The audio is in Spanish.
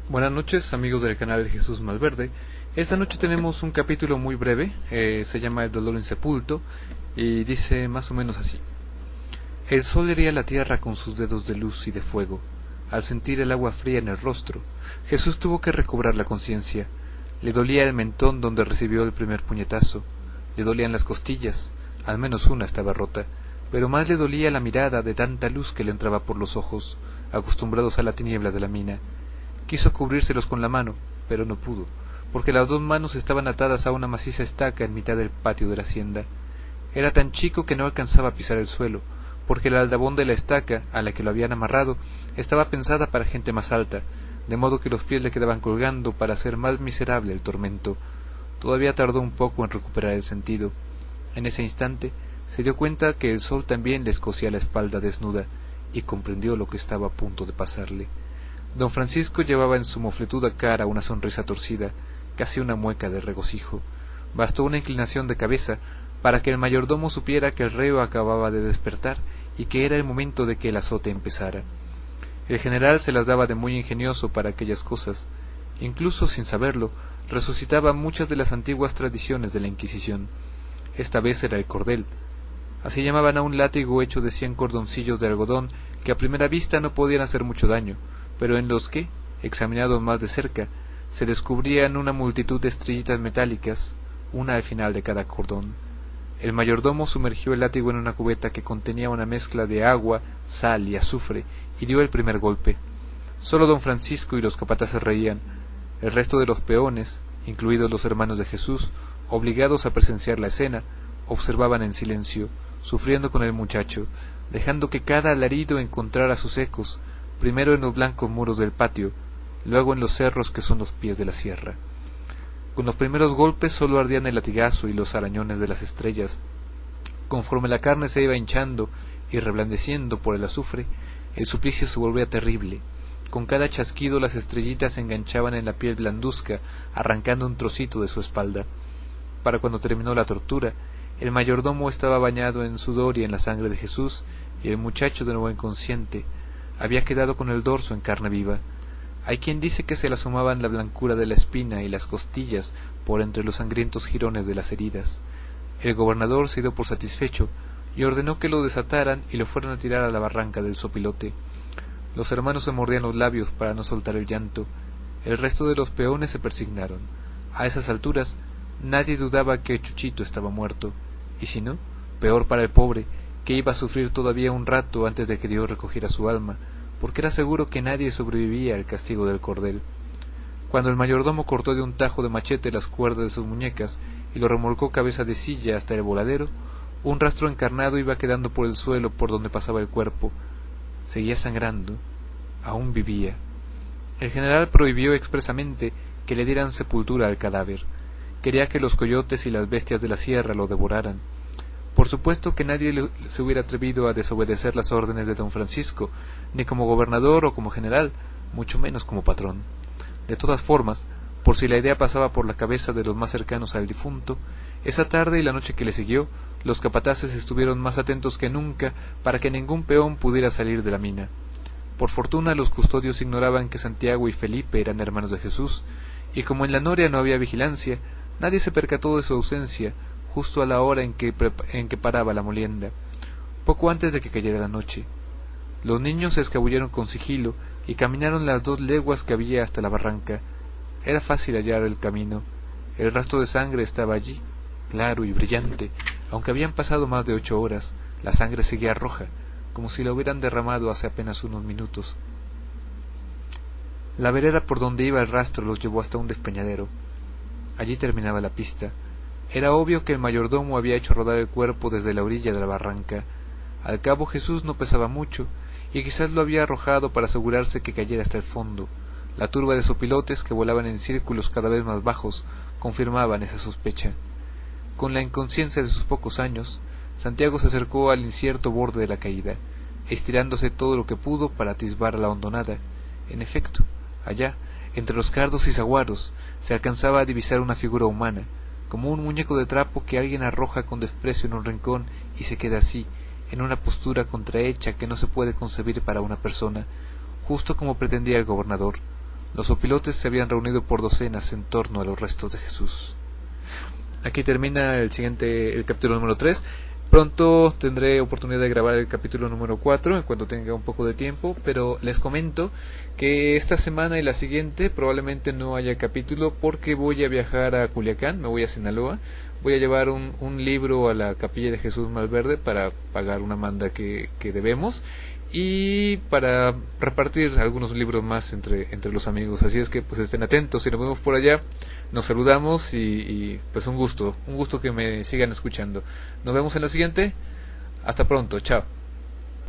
Buenas noches, amigos del canal de Jesús Malverde. Esta noche tenemos un capítulo muy breve, se llama El dolor insepulto y dice más o menos así. El sol hería la tierra con sus dedos de luz y de fuego. Al sentir el agua fría en el rostro, Jesús tuvo que recobrar la conciencia. Le dolía el mentón donde recibió el primer puñetazo, le dolían las costillas, al menos una estaba rota, pero más le dolía la mirada de tanta luz que le entraba por los ojos, acostumbrados a la tiniebla de la mina. Quiso cubrírselos con la mano, pero no pudo, porque las dos manos estaban atadas a una maciza estaca en mitad del patio de la hacienda. Era tan chico que no alcanzaba a pisar el suelo, porque el aldabón de la estaca, a la que lo habían amarrado, estaba pensada para gente más alta, de modo que los pies le quedaban colgando para hacer más miserable el tormento. Todavía tardó un poco en recuperar el sentido. En ese instante se dio cuenta que el sol también le escocía la espalda desnuda, y comprendió lo que estaba a punto de pasarle. Don Francisco llevaba en su mofletuda cara una sonrisa torcida, casi una mueca de regocijo. Bastó una inclinación de cabeza para que el mayordomo supiera que el reo acababa de despertar y que era el momento de que el azote empezara. El general se las daba de muy ingenioso para aquellas cosas. Incluso, sin saberlo, resucitaba muchas de las antiguas tradiciones de la Inquisición. Esta vez era el cordel. Así llamaban a un látigo hecho de 100 cordoncillos de algodón que a primera vista no podían hacer mucho daño, pero en los que, examinados más de cerca, se descubrían una multitud de estrellitas metálicas, una al final de cada cordón. El mayordomo sumergió el látigo en una cubeta que contenía una mezcla de agua, sal y azufre, y dio el primer golpe. Solo don Francisco y los capataces reían. El resto de los peones, incluidos los hermanos de Jesús, obligados a presenciar la escena, observaban en silencio, sufriendo con el muchacho, dejando que cada alarido encontrara sus ecos, primero en los blancos muros del patio, luego en los cerros que son los pies de la sierra. Con los primeros golpes sólo ardían el latigazo y los arañones de las estrellas. Conforme la carne se iba hinchando y reblandeciendo por el azufre, el suplicio se volvía terrible. Con cada chasquido las estrellitas se enganchaban en la piel blanduzca, arrancando un trocito de su espalda. Para cuando terminó la tortura, el mayordomo estaba bañado en sudor y en la sangre de Jesús, y el muchacho, de nuevo inconsciente, había quedado con el dorso en carne viva. Hay quien dice que se le asomaban la blancura de la espina y las costillas por entre los sangrientos jirones de las heridas. El gobernador se dio por satisfecho y ordenó que lo desataran y lo fueran a tirar a la barranca del Sopilote. Los hermanos se mordían los labios para no soltar el llanto. El resto de los peones se persignaron. A esas alturas nadie dudaba que Chuchito estaba muerto, y si no, peor para el pobre, que iba a sufrir todavía un rato antes de que Dios recogiera su alma, porque era seguro que nadie sobrevivía al castigo del cordel. Cuando el mayordomo cortó de un tajo de machete las cuerdas de sus muñecas y lo remolcó cabeza de silla hasta el voladero, un rastro encarnado iba quedando por el suelo por donde pasaba el cuerpo. Seguía sangrando, aún vivía. El general prohibió expresamente que le dieran sepultura al cadáver. Quería que los coyotes y las bestias de la sierra lo devoraran. Por supuesto que nadie se hubiera atrevido a desobedecer las órdenes de don Francisco, ni como gobernador o como general, mucho menos como patrón. De todas formas, por si la idea pasaba por la cabeza de los más cercanos al difunto, esa tarde y la noche que le siguió, los capataces estuvieron más atentos que nunca para que ningún peón pudiera salir de la mina. Por fortuna los custodios ignoraban que Santiago y Felipe eran hermanos de Jesús, y como en la noria no había vigilancia, nadie se percató de su ausencia, justo a la hora en que paraba la molienda, poco antes de que cayera la noche. Los niños se escabulleron con sigilo y caminaron las 2 leguas que había hasta la barranca. Era fácil hallar el camino. El rastro de sangre estaba allí, claro y brillante. Aunque habían pasado más de 8 horas, la sangre seguía roja, como si la hubieran derramado hace apenas unos minutos. La vereda por donde iba el rastro los llevó hasta un despeñadero. Allí terminaba la pista. Era obvio que el mayordomo había hecho rodar el cuerpo desde la orilla de la barranca. Al cabo Jesús no pesaba mucho, y quizás lo había arrojado para asegurarse que cayera hasta el fondo. La turba de sopilotes que volaban en círculos cada vez más bajos confirmaban esa sospecha. Con la inconsciencia de sus pocos años, Santiago se acercó al incierto borde de la caída, estirándose todo lo que pudo para atisbar la hondonada. En efecto, allá, entre los cardos y saguaros, se alcanzaba a divisar una figura humana, como un muñeco de trapo que alguien arroja con desprecio en un rincón y se queda así, en una postura contrahecha que no se puede concebir para una persona, justo como pretendía el gobernador. Los opilotes se habían reunido por docenas en torno a los restos de Jesús. Aquí termina el capítulo número 3. Pronto tendré oportunidad de grabar el capítulo número 4 en cuanto tenga un poco de tiempo, pero les comento que esta semana y la siguiente probablemente no haya capítulo porque voy a viajar a Culiacán, me voy a Sinaloa, voy a llevar un libro a la Capilla de Jesús Malverde para pagar una manda que debemos y para repartir algunos libros más entre los amigos, así es que pues estén atentos y nos vemos por allá, nos saludamos y pues un gusto que me sigan escuchando. Nos vemos en la siguiente, hasta pronto, chao.